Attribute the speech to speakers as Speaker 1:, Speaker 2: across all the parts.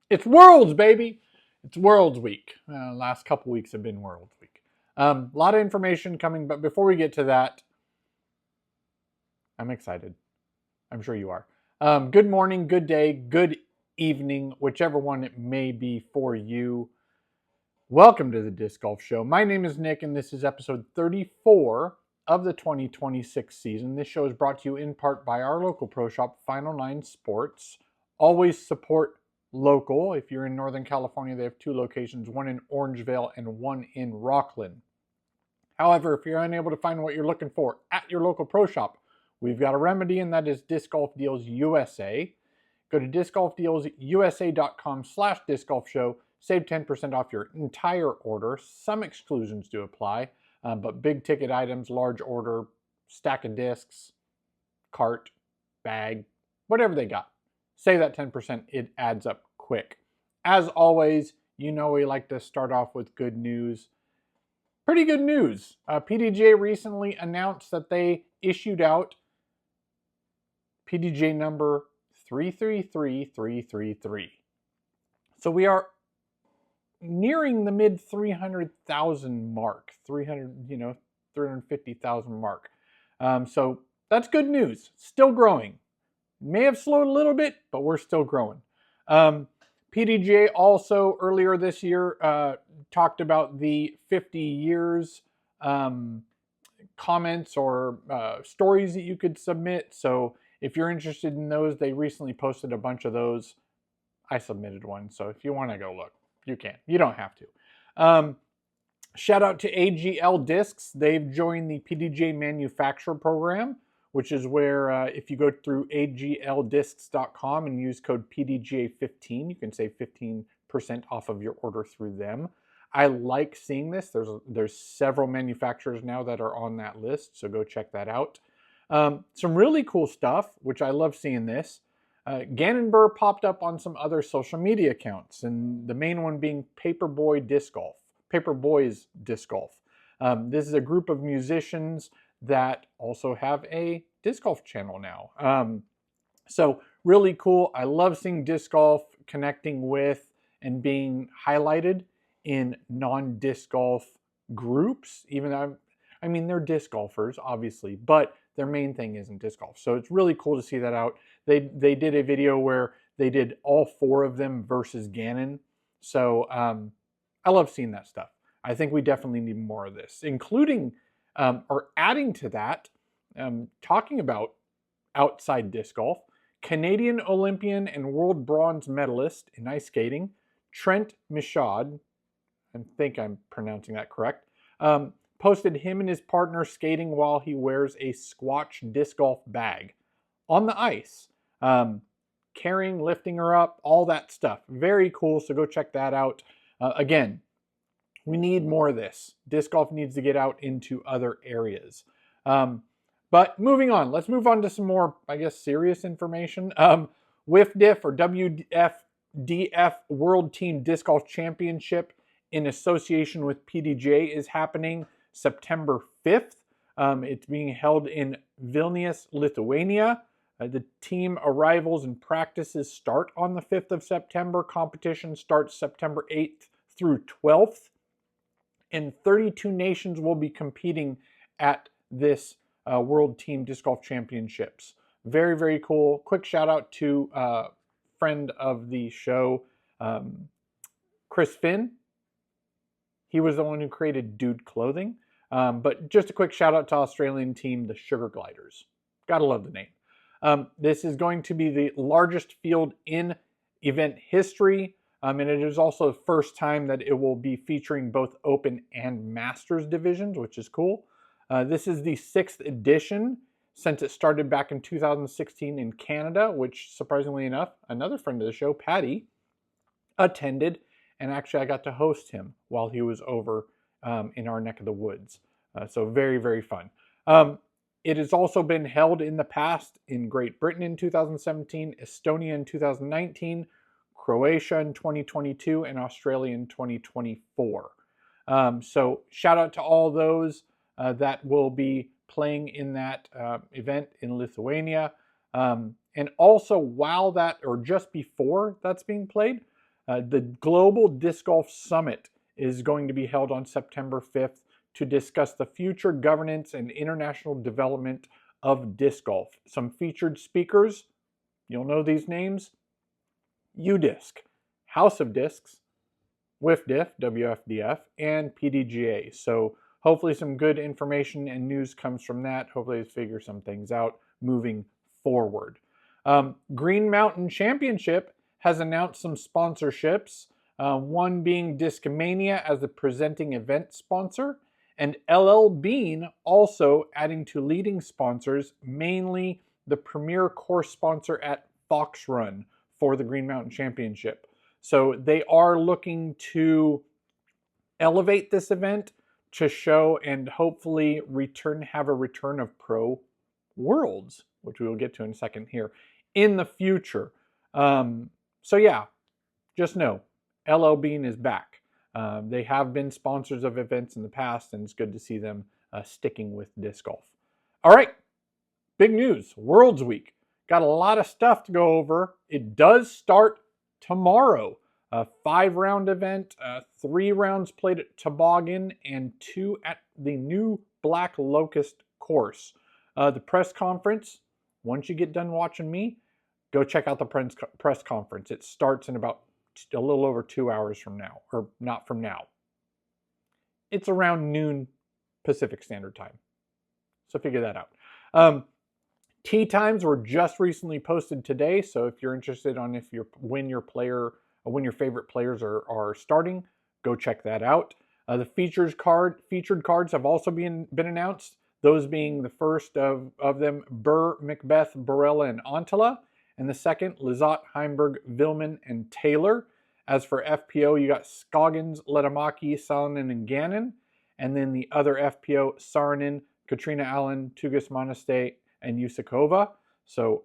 Speaker 1: It's Worlds, baby. It's Worlds Week. Last couple weeks have been Worlds Week. A lot of information coming, but before we get to that, I'm excited. I'm sure you are. Good morning, good day, good evening, whichever one it may be for you. Welcome to the Disc Golf Show. My name is Nick, and this is episode 34 of the 2026 season. This show is brought to you in part by our local pro shop, Final Nine Sports. Always support local. If you're in Northern California, they have two locations, one in Orangevale and one in Rockland. However, if you're unable to find what you're looking for at your local pro shop, we've got a remedy, and that is Disc Golf Deals USA. Go to discgolfdealsusa.com/disc golf show. Save 10% off your entire order. Some exclusions do apply, but big ticket items, large order, stack of discs, cart, bag, whatever they got. Save that 10%. It adds up quick. As always, you know we like to start off with good news. Pretty good news. PDGA recently announced that they issued out PDGA number 333333. So we are nearing the mid 300,000 mark, 350,000 mark. So that's good news. Still growing. May have slowed a little bit, but we're still growing. PDGA also earlier this year talked about the 50 years comments or stories that you could submit. So if you're interested in those, they recently posted a bunch of those. I submitted one, so if you want to go look, you can. You don't have to. Shout out to AGL Discs. They've joined the PDGA Manufacturer Program, which is where if you go through agldiscs.com and use code PDGA15, you can save 15% off of your order through them. I like seeing this. There's several manufacturers now that are on that list, so go check that out. Some really cool stuff, which I love seeing this. Gannon-Burr popped up on some other social media accounts, and the main one being Paperboys Disc Golf. This is a group of musicians that also have a disc golf channel now. So really cool. I love seeing disc golf connecting with and being highlighted in non-disc golf groups. Even though, I mean, they're disc golfers, obviously, but their main thing isn't disc golf. So it's really cool to see that out. They did a video where they did all four of them versus Gannon. So I love seeing that stuff. I think we definitely need more of this, including or adding to that, talking about outside disc golf, Canadian Olympian and world bronze medalist in ice skating, Trent Michaud, I think I'm pronouncing that correct, posted him and his partner skating while he wears a Squatch disc golf bag on the ice, carrying, lifting her up, all that stuff. Very cool, so go check that out. Again, we need more of this. Disc golf needs to get out into other areas. But moving on, let's move on to some more, I guess, serious information. WFDF or WFDF World Team Disc Golf Championship in association with PDGA is happening September 5th. It's being held in Vilnius, Lithuania. The team arrivals and practices start on the 5th of September. Competition starts September 8th through 12th. And 32 nations will be competing at this World Team Disc Golf Championships. Very, very cool. Quick shout out to friend of the show, Chris Finn. He was the one who created Dude Clothing. But just a quick shout out to Australian team, the Sugar Gliders. Gotta love the name. This is going to be the largest field in event history. And it is also the first time that it will be featuring both Open and Masters divisions, which is cool. This is the 6th edition since it started back in 2016 in Canada, which surprisingly enough, another friend of the show, Patty, attended. And actually I got to host him while he was over in our neck of the woods. So very, very fun. It has also been held in the past in Great Britain in 2017, Estonia in 2019, Croatia in 2022, and Australia in 2024. So shout out to all those that will be playing in that event in Lithuania. And also while that, or just before that's being played, The Global Disc Golf Summit is going to be held on September 5th to discuss the future governance and international development of disc golf. Some featured speakers, you'll know these names: UDisc, House of Discs, WFDF, WFDF, and PDGA. So hopefully some good information and news comes from that. Hopefully they figure some things out moving forward. Green Mountain Championship has announced some sponsorships, one being Discmania as the presenting event sponsor, and LL Bean also adding to leading sponsors, mainly the premier course sponsor at Fox Run for the Green Mountain Championship. So they are looking to elevate this event to show and hopefully have a return of Pro Worlds, which we will get to in a second here, in the future. So yeah, just know LL Bean is back. They have been sponsors of events in the past, and it's good to see them sticking with disc golf. All right, big news, Worlds Week. Got a lot of stuff to go over. It does start tomorrow. A 5-round event, 3 rounds played at Toboggan, and 2 at the new Black Locust course. The press conference, once you get done watching me, go check out the press conference. It starts in about a little over 2 hours from now, or not from now. It's around noon Pacific Standard Time. So figure that out. Tee times were just recently posted today, so if you're interested on when your favorite players are starting, go check that out. The featured cards have also been announced. Those being the first of them, Burr, Macbeth, Barella, and Antala, and the second, Lizotte, Heimberg, Villman, and Taylor. As for FPO, you got Scoggins, Letamaki, Salonen, and Gannon, and then the other FPO, Saarinen, Katrina Allen, Tugas Monaste, and Yusakova. So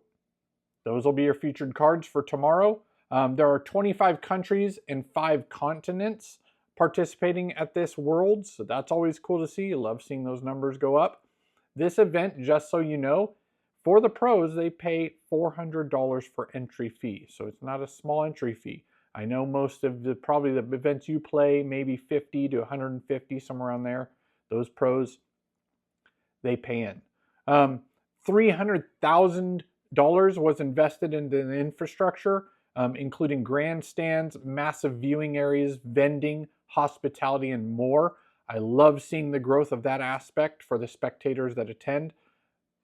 Speaker 1: those will be your featured cards for tomorrow. There are 25 countries and 5 continents participating at this Worlds, so that's always cool to see. You love seeing those numbers go up. This event, just so you know, for the pros, they pay $400 for entry fee, so it's not a small entry fee. I know most of probably the events you play, maybe 50 to 150, somewhere around there. Those pros, they pay in. $300,000 was invested into the infrastructure, including grandstands, massive viewing areas, vending, hospitality, and more. I love seeing the growth of that aspect for the spectators that attend.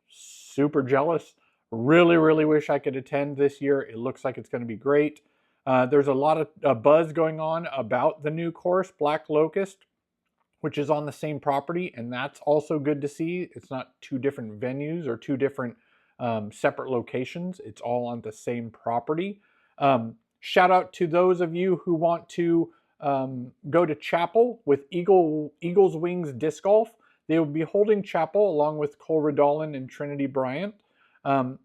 Speaker 1: Super jealous. Really, really wish I could attend this year. It looks like it's going to be great. There's a lot of buzz going on about the new course, Black Locust, which is on the same property, and that's also good to see. It's not 2 different venues or 2 different separate locations. It's all on the same property. Shout out to those of you who want to go to Chapel with Eagles Wings Disc Golf. They will be holding Chapel along with Cole Redolin and Trinity Bryant on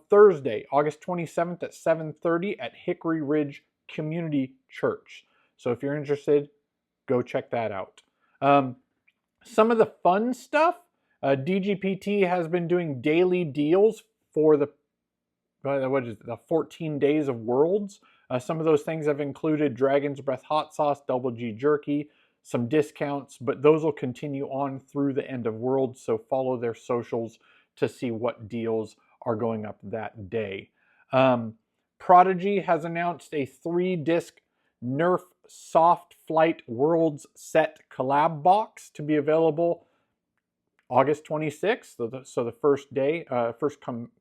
Speaker 1: Thursday, August 27th at 7:30 at Hickory Ridge Community Church. So if you're interested, go check that out. Some of the fun stuff, DGPT has been doing daily deals for the 14 days of Worlds. Some of those things have included Dragon's Breath Hot Sauce, Double G Jerky, some discounts, but those will continue on through the end of Worlds, so follow their socials to see what deals are going up that day. Prodigy has announced a 3-disc Nerf Soft Flight Worlds Set collab box to be available August 26th, so the first day,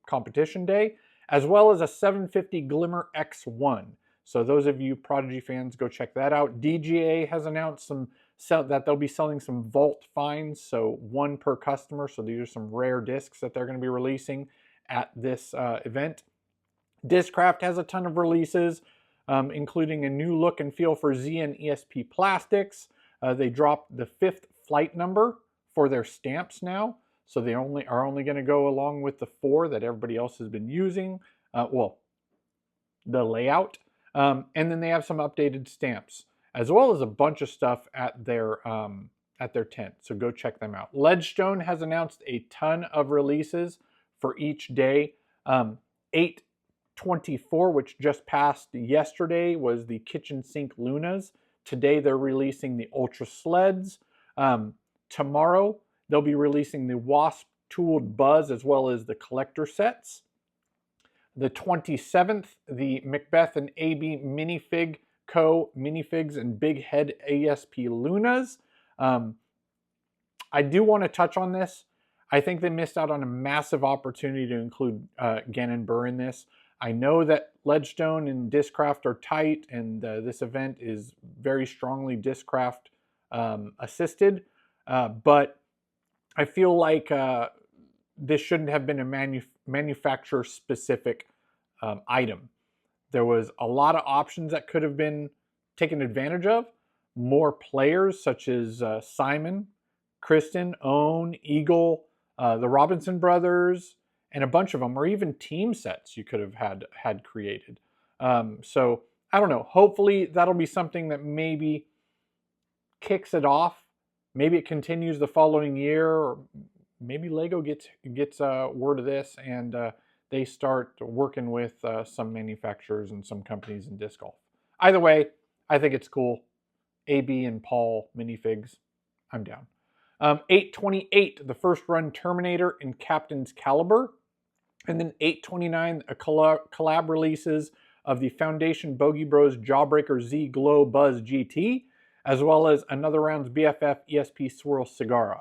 Speaker 1: competition day, as well as a 750 Glimmer X1. So those of you Prodigy fans, go check that out. DGA has announced that they'll be selling some Vault finds, so 1 per customer. So these are some rare discs that they're going to be releasing at this event. Discraft has a ton of releases, including a new look and feel for Z and ESP plastics. They dropped the 5th flight number for their stamps now, so they are only going to go along with the 4 that everybody else has been using. The layout, and then they have some updated stamps, as well as a bunch of stuff at their tent. So go check them out. Ledgestone has announced a ton of releases for each day. 8 S2024, which just passed yesterday, was the kitchen sink Lunas. Today they're releasing the Ultra Sleds. Tomorrow they'll be releasing the Wasp Tooled Buzz as well as the collector sets. The 27th, the Macbeth and AB Minifig Co. Minifigs and Big Head ASP Lunas. I do want to touch on this. I think they missed out on a massive opportunity to include Gannon Burr in this. I know that Ledgestone and Discraft are tight, and this event is very strongly Discraft assisted, but I feel like this shouldn't have been a manufacturer-specific item. There was a lot of options that could have been taken advantage of. More players such as Simon, Kristen, Owen, Eagle, the Robinson brothers, and a bunch of them, or even team sets you could have had created. So I don't know. Hopefully that'll be something that maybe kicks it off. Maybe it continues the following year, or maybe Lego gets word of this and they start working with some manufacturers and some companies in disc golf. Either way, I think it's cool. AB and Paul minifigs, I'm down. 828, the first run Terminator and Captain's Caliber. And then 829, a collab releases of the Foundation Bogey Bros Jawbreaker Z Glow Buzz GT, as well as Another Round's BFF ESP Swirl Cigara.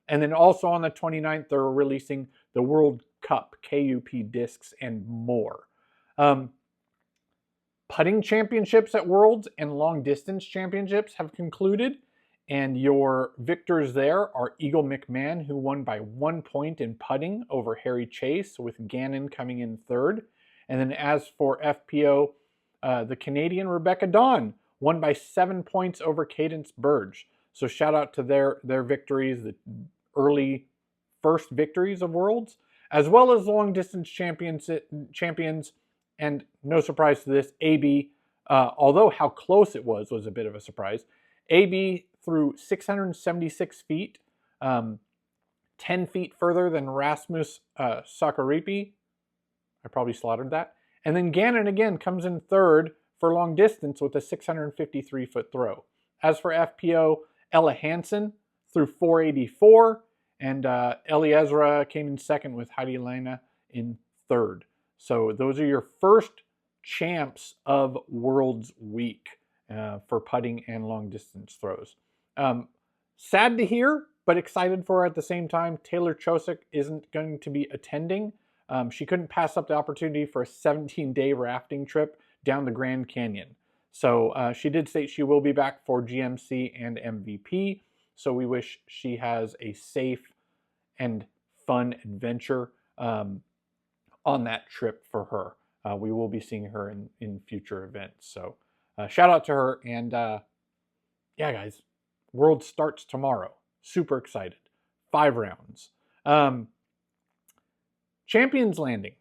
Speaker 1: And then also on the 29th, they're releasing the World Cup KUP discs and more. Putting championships at Worlds and long distance championships have concluded, and your victors there are Eagle McMahon, who won by 1 point in putting over Harry Chase, with Gannon coming in third. And then as for FPO, the Canadian Rebecca Dawn won by 7 points over Cadence Burge. So shout out to their victories, the early first victories of Worlds, as well as long distance champions. And no surprise to this, AB, although how close it was a bit of a surprise. AB threw 676 feet, 10 feet further than Rasmus Sakaripi. I probably slaughtered that. And then Gannon again comes in third for long distance with a 653-foot throw. As for FPO, Ella Hansen threw 484, and Ellie Ezra came in second with Heidi Lena in third. So those are your first champs of Worlds Week for putting and long distance throws. Sad to hear, but excited for her at the same time. Taylor Chosick isn't going to be attending. She couldn't pass up the opportunity for a 17-day rafting trip down the Grand Canyon. So she did state she will be back for GMC and MVP. So we wish she has a safe and fun adventure on that trip for her. We will be seeing her in future events. So shout out to her. And yeah, guys, World starts tomorrow. Super excited. 5 rounds. Champions Landing.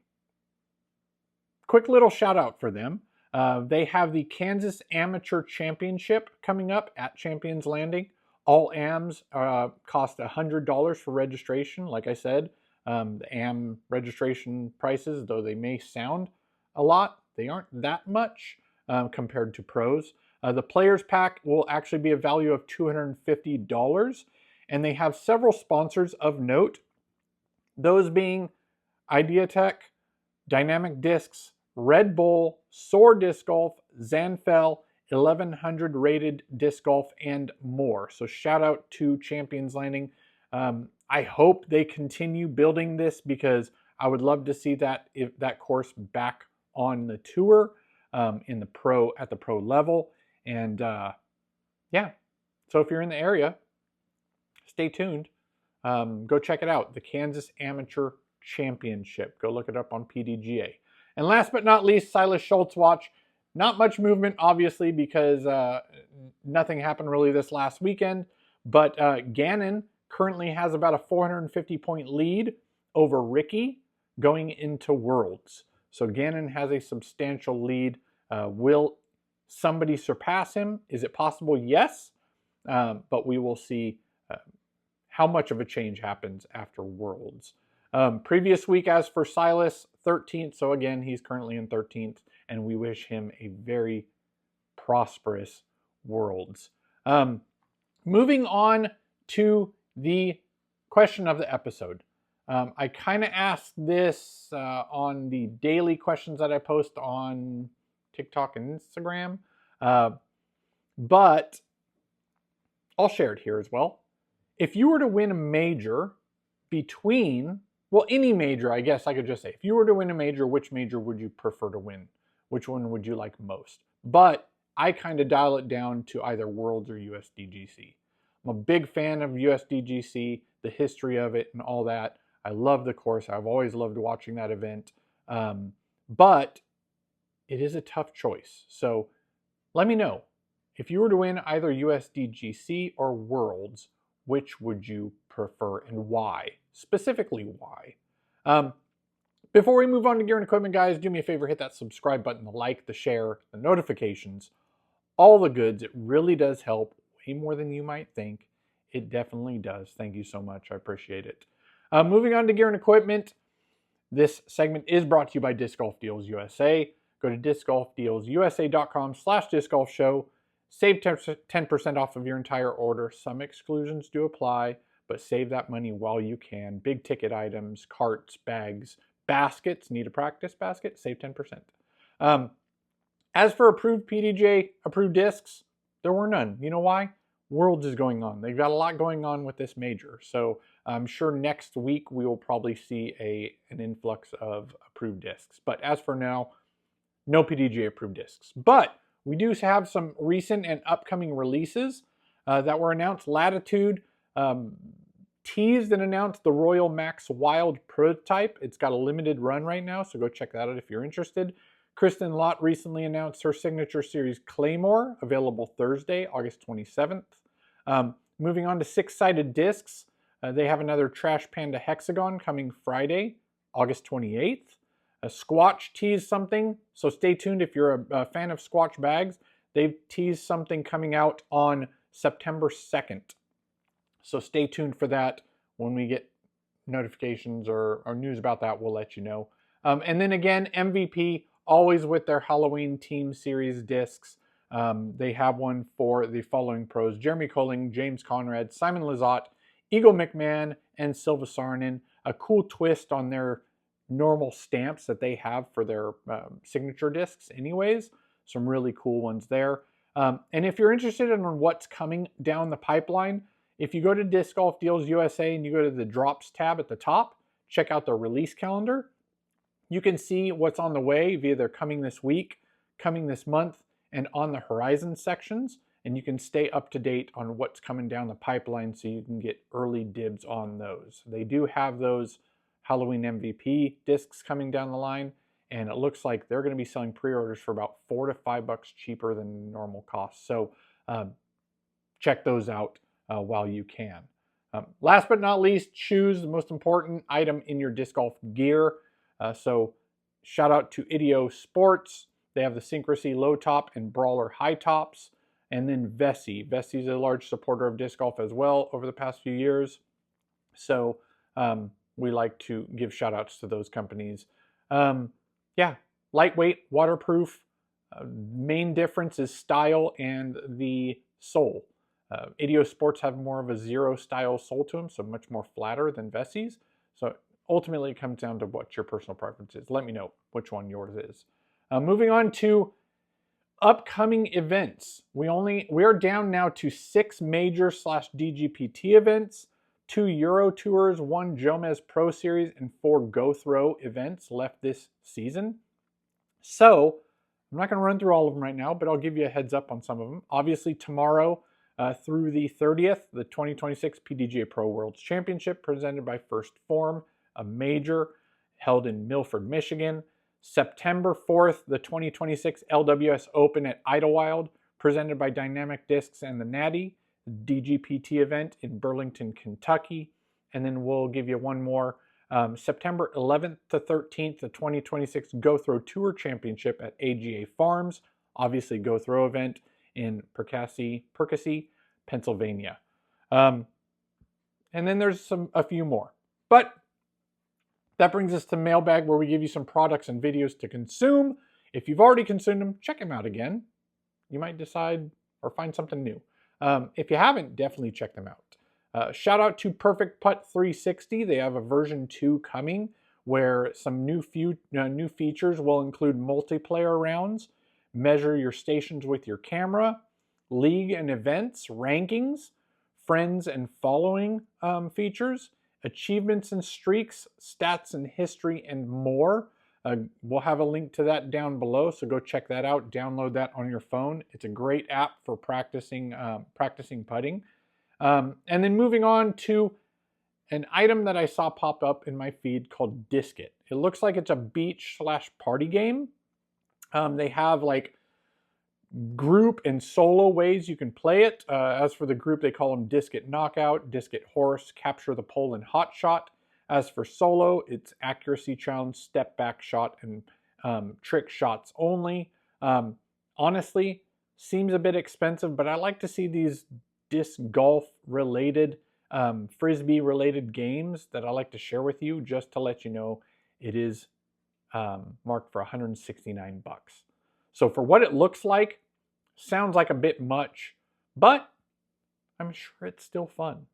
Speaker 1: Quick little shout out for them. They have the Kansas Amateur Championship coming up at Champions Landing. All AMs cost $100 for registration. Like I said, the AM registration prices, though they may sound a lot, they aren't that much compared to pros. The Players Pack will actually be a value of $250, and they have several sponsors of note, those being Ideatech, Dynamic Discs, Red Bull, Soar Disc Golf, Zanfel, 1100 rated disc golf, and more. So shout out to Champions Landing. I hope they continue building this, because I would love to see that course back on the tour at the pro level. And yeah, so if you're in the area, stay tuned. Go check it out. The Kansas Amateur Championship. Go look it up on PDGA. And last but not least, Silas Schultz watch. Not much movement, obviously, because nothing happened really this last weekend. But Gannon currently has about a 450-point lead over Ricky going into Worlds. So Gannon has a substantial lead. Will somebody surpass him? Is it possible? Yes. But we will see how much of a change happens after Worlds. Previous week, as for Silas, 13th. So again, he's currently in 13th, and we wish him a very prosperous Worlds. Moving on to the question of the episode. I kind of asked this on the daily questions that I post on TikTok and Instagram, but I'll share it here as well. If you were to win a major between, well, any major, I guess I could just say, if you were to win a major, which major would you prefer to win? Which one would you like most? But I kind of dial it down to either Worlds or USDGC. I'm a big fan of USDGC, the history of it and all that. I love the course. I've always loved watching that event. But it is a tough choice. So let me know. If you were to win either USDGC or Worlds, which would you prefer and why? Specifically, why? Before we move on to gear and equipment, guys, do me a favor, hit that subscribe button, the like, the share, the notifications, all the goods. It really does help, way more than you might think. It definitely does. Thank you so much. I appreciate it. Moving on to gear and equipment, this segment is brought to you by Disc Golf Deals USA. Go to discgolfdealsusa.com/discgolfshow. Save 10% off of your entire order. Some exclusions do apply, but save that money while you can. Big ticket items, carts, bags, baskets. Need a practice basket? Save 10%. As for approved PDGA approved discs, there were none. You know why? Worlds is going on. They've got a lot going on with this major. So I'm sure next week we will probably see an influx of approved discs. But as for now, no PDGA approved discs. But we do have some recent and upcoming releases that were announced. Latitude teased and announced the Royal Max Wild prototype. It's got a limited run right now, so go check that out if you're interested. Kristen Lott recently announced her signature series Claymore, available Thursday, August 27th. Moving on to six-sided discs, they have another Trash Panda Hexagon coming Friday, August 28th. Squatch teased something, so stay tuned if you're a fan of Squatch bags. They've teased something coming out on September 2nd. So stay tuned for that. When we get notifications or news about that, we'll let you know. And then again, MVP, always with their Halloween Team Series discs. They have one for the following pros: Jeremy Colling, James Conrad, Simon Lizotte, Eagle McMahon, and Silva Saarinen. A cool twist on their normal stamps that they have for their signature discs anyways. Some really cool ones there. And if you're interested in what's coming down the pipeline, if you go to Disc Golf Deals USA and you go to the Drops tab at the top, check out their release calendar. You can see what's on the way via their coming this week, coming this month, and on the horizon sections. And you can stay up to date on what's coming down the pipeline so you can get early dibs on those. They do have those Halloween MVP discs coming down the line, and it looks like they're going to be selling pre-orders for about $4 to $5 cheaper than normal cost. So check those out while you can. Last but not least, shoes, the most important item in your disc golf gear. So shout out to Ideo Sports. They have the Syncrasy low top and Brawler high tops. And then Vessi. Vessi is a large supporter of disc golf as well over the past few years. So we like to give shout outs to those companies. Yeah, lightweight, waterproof. Main difference is style and the sole. Ideo Sports have more of a zero style sole to them, so much more flatter than Vessi's. So ultimately it comes down to what your personal preference is. Let me know which one yours is. Moving on to upcoming events. We are down now to 6 major / DGPT events, 2 Euro Tours, 1 Jomez Pro Series, and 4 Go Throw events left this season. So I'm not going to run through all of them right now, but I'll give you a heads up on some of them. Obviously tomorrow through the 30th, the 2026 PDGA Pro Worlds Championship presented by First Form, a major held in Milford, Michigan. September 4th, the 2026 LWS Open at Idlewild, presented by Dynamic Discs and the Natty, DGPT event in Burlington, Kentucky. And then we'll give you one more. September 11th to 13th, the 2026 Go Throw Tour Championship at AGA Farms, obviously Go Throw event in Perkasie, Pennsylvania. And then there's a few more. But That brings us to Mailbag, where we give you some products and videos to consume. If you've already consumed them, check them out again. You might decide or find something new. If you haven't, definitely check them out. Shout out to Perfect Putt 360. They have a version 2 coming where some new features will include multiplayer rounds, measure your stations with your camera, league and events, rankings, friends and following features, achievements and streaks, stats and history, and more. We'll have a link to that down below, so go check that out. Download that on your phone. It's a great app for practicing putting. And then moving on to an item that I saw pop up in my feed called Disc It. It looks like it's a beach/party game. They have like group and solo ways you can play it. As for the group, they call them Disc It Knockout, Disc It Horse, Capture the Pole, and Hot Shot. As for solo, it's accuracy challenge, step back shot, and trick shots only. Honestly, seems a bit expensive, but I like to see these disc golf related, frisbee related games that I like to share with you, just to let you know it is marked for 169 bucks. So for what it looks like, sounds like a bit much, but I'm sure it's still fun.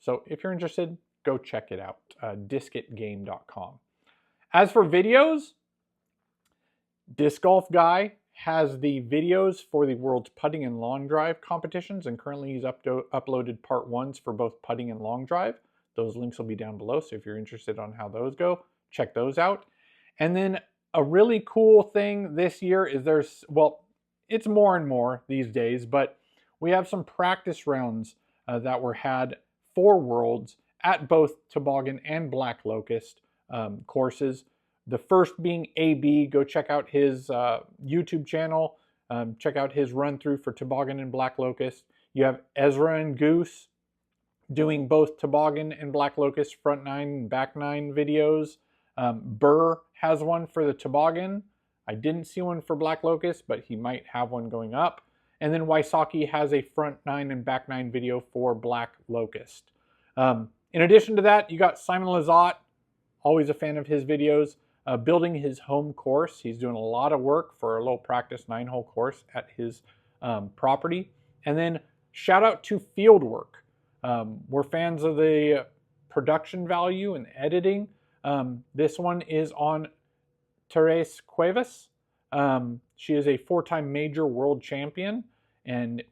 Speaker 1: So if you're interested, go check it out, discitgame.com. As for videos, Disc Golf Guy has the videos for the world's putting and long drive competitions, and currently he's uploaded part 1s for both putting and long drive. Those links will be down below, so if you're interested on how those go, check those out. And then a really cool thing this year is it's more and more these days, but we have some practice rounds that were had for Worlds at both Toboggan and Black Locust courses. The first being AB. Go check out his YouTube channel. Check out his run through for Toboggan and Black Locust. You have Ezra and Goose doing both Toboggan and Black Locust front 9 and back 9 videos. Burr has one for the Toboggan. I didn't see one for Black Locust, but he might have one going up. And then Wysocki has a front 9 and back 9 video for Black Locust. In addition to that, you got Simon Lizotte, always a fan of his videos, building his home course. He's doing a lot of work for a little practice 9-hole course at his property. And then shout out to Fieldwork. We're fans of the production value and editing. This one is on Therese Cuevas. She is a 4-time major world champion and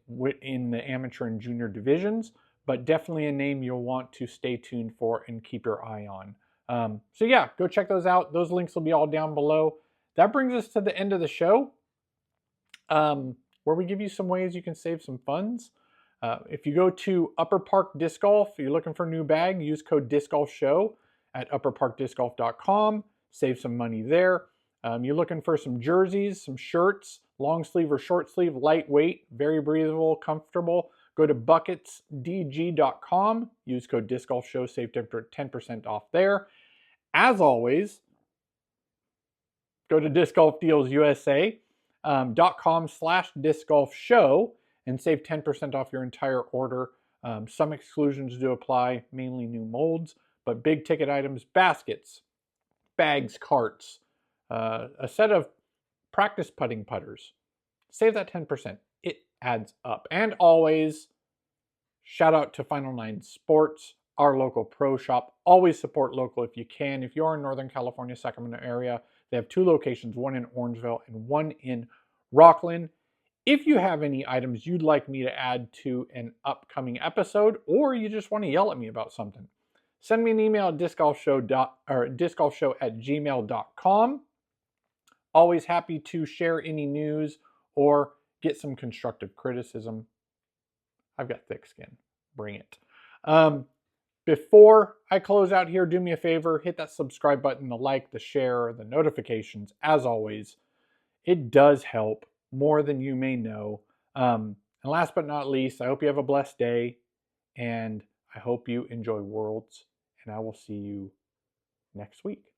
Speaker 1: in the amateur and junior divisions, but definitely a name you'll want to stay tuned for and keep your eye on. So yeah, go check those out. Those links will be all down below. That brings us to the end of the show, where we give you some ways you can save some funds. If you go to Upper Park Disc Golf, you're looking for a new bag, use code DiscGolfShow at upperparkdiscgolf.com. Save some money there. You're looking for some jerseys, some shirts, long sleeve or short sleeve, lightweight, very breathable, comfortable. Go to bucketsdg.com. Use code DiscGolfShow. Save 10% off there. As always, go to discgolfdealsusa.com/discgolfshow and save 10% off your entire order. Some exclusions do apply, mainly new molds, but big ticket items, baskets, bags, carts, a set of practice putting putters. Save that 10%. It adds up. And always, shout out to Final 9 Sports, our local pro shop. Always support local if you can. If you're in Northern California, Sacramento area, they have 2 locations, one in Orangeville and one in Rockland. If you have any items you'd like me to add to an upcoming episode, or you just want to yell at me about something, send me an email at discgolfshow@gmail.com. Always happy to share any news or get some constructive criticism. I've got thick skin. Bring it. Before I close out here, do me a favor, hit that subscribe button, the like, the share, the notifications. As always, it does help more than you may know. And last but not least, I hope you have a blessed day, and I hope you enjoy Worlds, and I will see you next week.